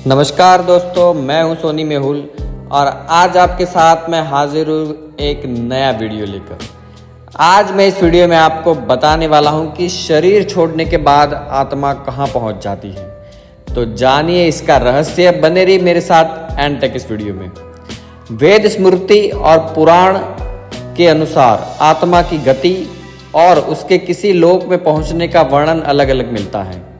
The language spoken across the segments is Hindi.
नमस्कार दोस्तों, मैं हूं सोनी मेहुल और आज आपके साथ मैं हाजिर हूँ एक नया वीडियो लेकर। आज मैं इस वीडियो में आपको बताने वाला हूं कि शरीर छोड़ने के बाद आत्मा कहां पहुंच जाती है। तो जानिए इसका रहस्य, बने रहिए मेरे साथ एंड तक इस वीडियो में। वेद, स्मृति और पुराण के अनुसार आत्मा की गति और उसके किसी लोक में पहुंचने का वर्णन अलग अलग मिलता है।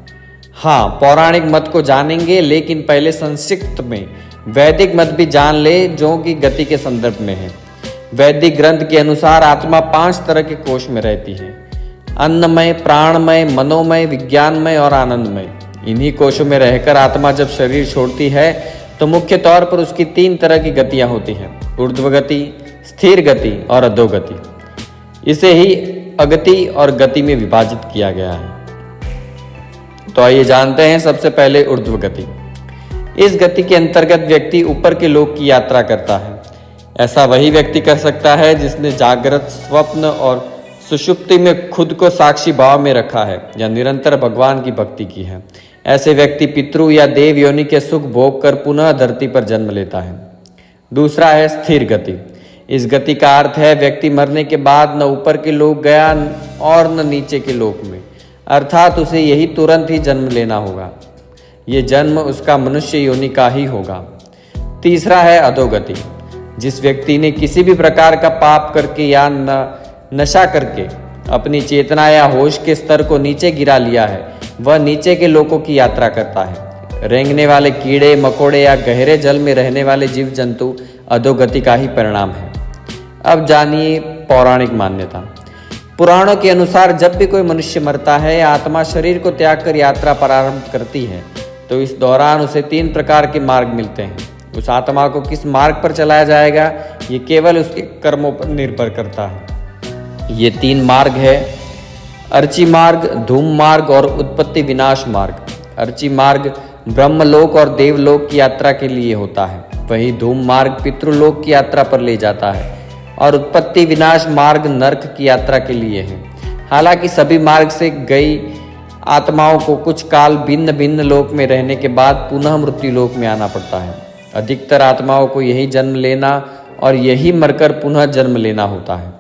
हाँ, पौराणिक मत को जानेंगे, लेकिन पहले संक्षिप्त में वैदिक मत भी जान ले जो कि गति के संदर्भ में है। वैदिक ग्रंथ के अनुसार आत्मा 5 तरह के कोश में रहती है: अन्नमय, प्राणमय, मनोमय, विज्ञानमय और आनंदमय। इन्हीं कोशों में रहकर आत्मा जब शरीर छोड़ती है तो मुख्य तौर पर उसकी 3 तरह की गतियां होती हैं: ऊर्ध्व गति, स्थिर गति और अधोगति। इसे ही अगति और गति में विभाजित किया गया है। तो आइए जानते हैं सबसे पहले ऊर्ध्व गति। इस गति के अंतर्गत व्यक्ति ऊपर के लोक की यात्रा करता है। ऐसा वही व्यक्ति कर सकता है जिसने जागृत, स्वप्न और सुषुप्ति में खुद को साक्षी भाव में रखा है या निरंतर भगवान की भक्ति की है। ऐसे व्यक्ति पितृ या देव योनि के सुख भोग कर पुनः धरती पर जन्म लेता है। दूसरा है स्थिर गति। इस गति का अर्थ है व्यक्ति मरने के बाद न ऊपर के लोक गया और न नीचे के लोक में, अर्थात उसे यही तुरंत ही जन्म लेना होगा। ये जन्म उसका मनुष्य योनि का ही होगा। तीसरा है अधोगति। जिस व्यक्ति ने किसी भी प्रकार का पाप करके या नशा करके अपनी चेतना या होश के स्तर को नीचे गिरा लिया है, वह नीचे के लोकों की यात्रा करता है। रेंगने वाले कीड़े मकोड़े या गहरे जल में रहने वाले जीव जंतु अधोगति का ही परिणाम है। अब जानिए पौराणिक मान्यता। पुराणों के अनुसार जब भी कोई मनुष्य मरता है या आत्मा शरीर को त्याग कर यात्रा प्रारंभ करती है तो इस दौरान उसे 3 प्रकार के मार्ग मिलते हैं। उस आत्मा को किस मार्ग पर चलाया जाएगा ये केवल उसके कर्मों पर निर्भर करता है। ये 3 मार्ग है: अर्ची मार्ग, धूम मार्ग और उत्पत्ति विनाश मार्ग। अर्ची मार्ग ब्रह्मलोक और देवलोक की यात्रा के लिए होता है, वही धूम मार्ग पितृलोक की यात्रा पर ले जाता है और उत्पत्ति विनाश मार्ग नरक की यात्रा के लिए है। हालांकि सभी मार्ग से गई आत्माओं को कुछ काल भिन्न भिन्न लोक में रहने के बाद पुनः मृत्यु लोक में आना पड़ता है। अधिकतर आत्माओं को यही जन्म लेना और यही मरकर पुनः जन्म लेना होता है।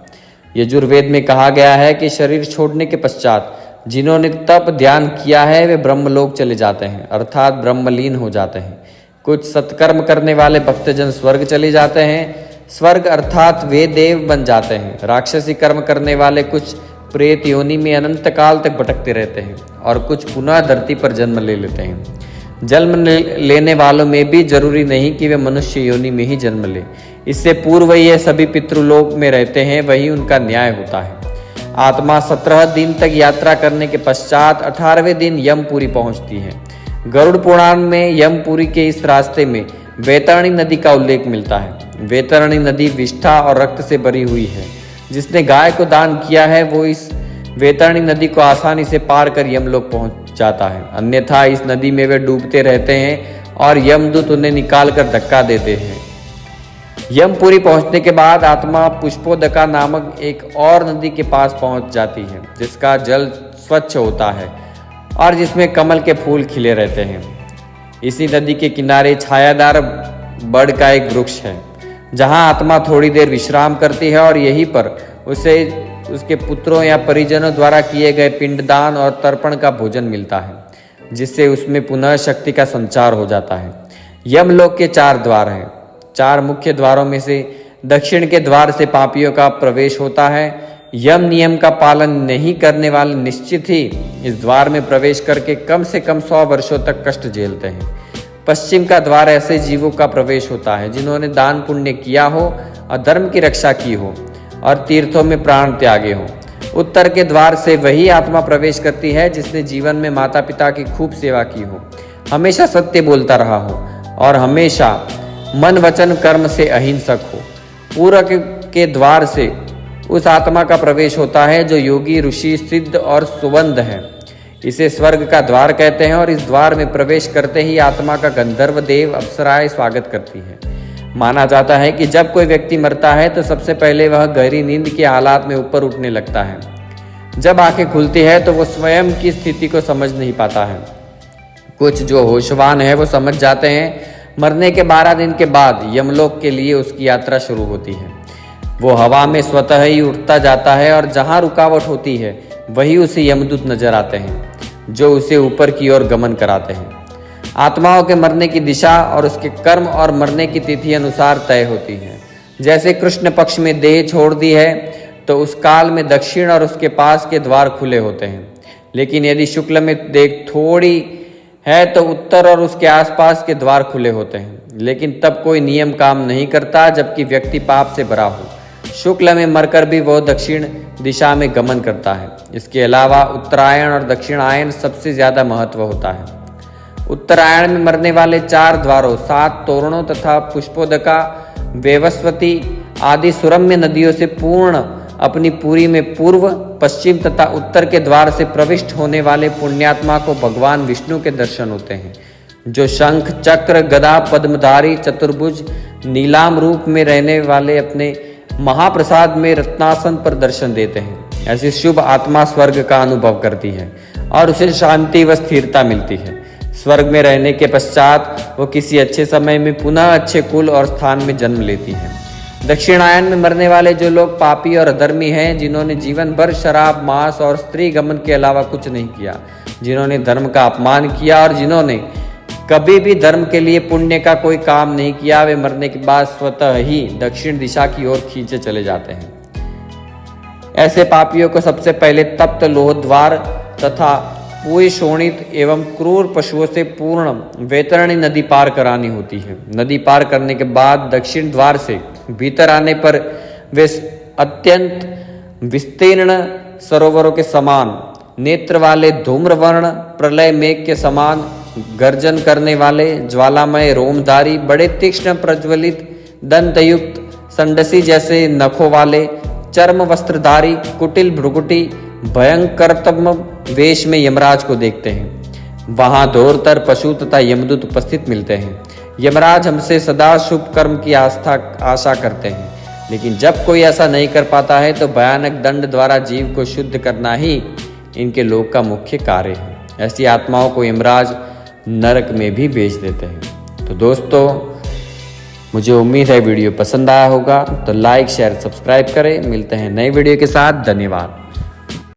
यजुर्वेद में कहा गया है कि शरीर छोड़ने के पश्चात जिन्होंने तप ध्यान किया है वे ब्रह्मलोक चले जाते हैं, अर्थात ब्रह्मलीन हो जाते हैं। कुछ सत्कर्म करने वाले भक्तजन स्वर्ग चले जाते हैं, स्वर्ग अर्थात वे देव बन जाते हैं। राक्षसी कर्म करने वाले कुछ प्रेत योनि में अनंत काल तक भटकते रहते हैं और कुछ पुनः धरती पर जन्म ले लेते हैं। जन्म लेने वालों में भी जरूरी नहीं कि वे मनुष्य योनि में ही जन्म ले, इससे पूर्व ये सभी पितृलोक में रहते हैं, वही उनका न्याय होता है। आत्मा 17 दिन तक यात्रा करने के पश्चात 18वें दिन यमपुरी पहुंचती है। गरुड़ पुराण में यमपुरी के इस रास्ते में वैतरणी नदी का उल्लेख मिलता है। वैतरणी नदी विष्ठा और रक्त से भरी हुई है। जिसने गाय को दान किया है वो इस वैतरणी नदी को आसानी से पार कर यमलोक पहुंच जाता है, अन्यथा इस नदी में वे डूबते रहते हैं और यमदूत उन्हें निकाल कर धक्का देते हैं। यमपुरी पहुंचने के बाद आत्मा पुष्पोदका नामक एक और नदी के पास पहुंच जाती है, जिसका जल स्वच्छ होता है और जिसमें कमल के फूल खिले रहते हैं। इसी नदी के किनारे छायादार बड़ का एक वृक्ष है, जहां आत्मा थोड़ी देर विश्राम करती है और यहीं पर उसे उसके पुत्रों या परिजनों द्वारा किए गए पिंडदान और तर्पण का भोजन मिलता है, जिससे उसमें पुनः शक्ति का संचार हो जाता है। यमलोक के 4 द्वार हैं। 4 मुख्य द्वारों में से दक्षिण के द्वार से पापियों का प्रवेश होता है। यम नियम का पालन नहीं करने वाले निश्चित ही इस द्वार में प्रवेश करके कम से कम 100 वर्षों तक कष्ट झेलते हैं। पश्चिम का द्वार ऐसे जीवों का प्रवेश होता है जिन्होंने दान पुण्य किया हो और धर्म की रक्षा की हो और तीर्थों में प्राण त्यागे हो। उत्तर के द्वार से वही आत्मा प्रवेश करती है जिसने जीवन में माता पिता की खूब सेवा की हो, हमेशा सत्य बोलता रहा हो और हमेशा मन वचन कर्म से अहिंसक हो। पूरब के द्वार से उस आत्मा का प्रवेश होता है जो योगी, ऋषि, सिद्ध और सुबंध है। इसे स्वर्ग का द्वार कहते हैं और इस द्वार में प्रवेश करते ही आत्मा का गंधर्व, देव, अप्सराएं स्वागत करती है। माना जाता है कि जब कोई व्यक्ति मरता है तो सबसे पहले वह गहरी नींद के हालात में ऊपर उठने लगता है। जब आंखें खुलती है तो वो स्वयं की स्थिति को समझ नहीं पाता है। कुछ जो होशवान है वो समझ जाते हैं मरने के 12 दिन के बाद यमलोक के लिए उसकी यात्रा शुरू होती है। वो हवा में स्वतः ही उठता जाता है और जहाँ रुकावट होती है वही उसे यमदूत नजर आते हैं जो उसे ऊपर की ओर गमन कराते हैं। आत्माओं के मरने की दिशा और उसके कर्म और मरने की तिथि अनुसार तय होती है। जैसे कृष्ण पक्ष में देह छोड़ दी है तो उस काल में दक्षिण और उसके पास के द्वार खुले होते हैं, लेकिन यदि शुक्ल में देह थोड़ी है तो उत्तर और उसके आसपास के द्वार खुले होते हैं, लेकिन तब कोई नियम काम नहीं करता जबकि व्यक्ति पाप से भरा हो। शुक्ल में मरकर भी वह दक्षिण दिशा में गमन करता है। इसके अलावा उत्तरायण और दक्षिणायन सबसे ज्यादा महत्व होता है। उत्तरायण में मरने वाले 4 द्वारों, 7 तोरणों तथा पुष्पोदका, वेवस्वती आदि सुरम्य नदियों से पूर्ण अपनी पुरी में पूर्व, पश्चिम तथा उत्तर के द्वार से प्रविष्ट होने वाले पुण्यात्मा को भगवान विष्णु के दर्शन होते हैं, जो शंख, चक्र, गदा, पद्मधारी, चतुर्भुज, नीलाम रूप में रहने वाले अपने महाप्रसाद में रत्नासन पर दर्शन देते हैं। ऐसी शुभ आत्मा स्वर्ग का अनुभव करती है और उसे शांति व स्थिरता मिलती है। स्वर्ग में रहने के पश्चात वो किसी अच्छे समय में पुनः अच्छे कुल और स्थान में जन्म लेती है। दक्षिणायन में मरने वाले जो लोग पापी और अधर्मी हैं, जिन्होंने जीवन भर शराब, मांस और स्त्री गमन के अलावा कुछ नहीं किया, जिन्होंने धर्म का अपमान किया और जिन्होंने कभी भी धर्म के लिए पुण्य का कोई काम नहीं किया, वे मरने के बाद स्वतः ही दक्षिण दिशा की ओर खींचे चले जाते हैं। ऐसे पापियों को सबसे पहले तप्त लोहद्वार तथा पूरी शोणित एवं क्रूर पशुओं से पूर्ण वैतरणी नदी पार करानी होती है। नदी पार करने के बाद दक्षिण द्वार से भीतर आने पर वे अत्यंत विस्तीर्ण सरोवरों के समान, नेत्र वाले धूम्रवर्ण प्रलय मेघ के समान गर्जन करने वाले ज्वालामय रोमधारी, बड़े तीक्ष्ण प्रज्वलित दंतयुक्त संडसी जैसे नखों वाले, चर्म वस्त्रधारी, कुटिल भ्रुकुटी भयंकरतम वेश में यमराज को देखते हैं। वहां दौरतर पशु तथा यमदूत उपस्थित मिलते हैं। यमराज हमसे सदा शुभ कर्म की आशा करते हैं, लेकिन जब कोई ऐसा नहीं कर पाता है तो भयानक दंड द्वारा जीव को शुद्ध करना ही इनके लोक का मुख्य कार्य है। ऐसी आत्माओं को यमराज नरक में भी भेज देते हैं। तो दोस्तों, मुझे उम्मीद है वीडियो पसंद आया होगा, तो लाइक, शेयर, सब्सक्राइब करें। मिलते हैं नए वीडियो के साथ। धन्यवाद।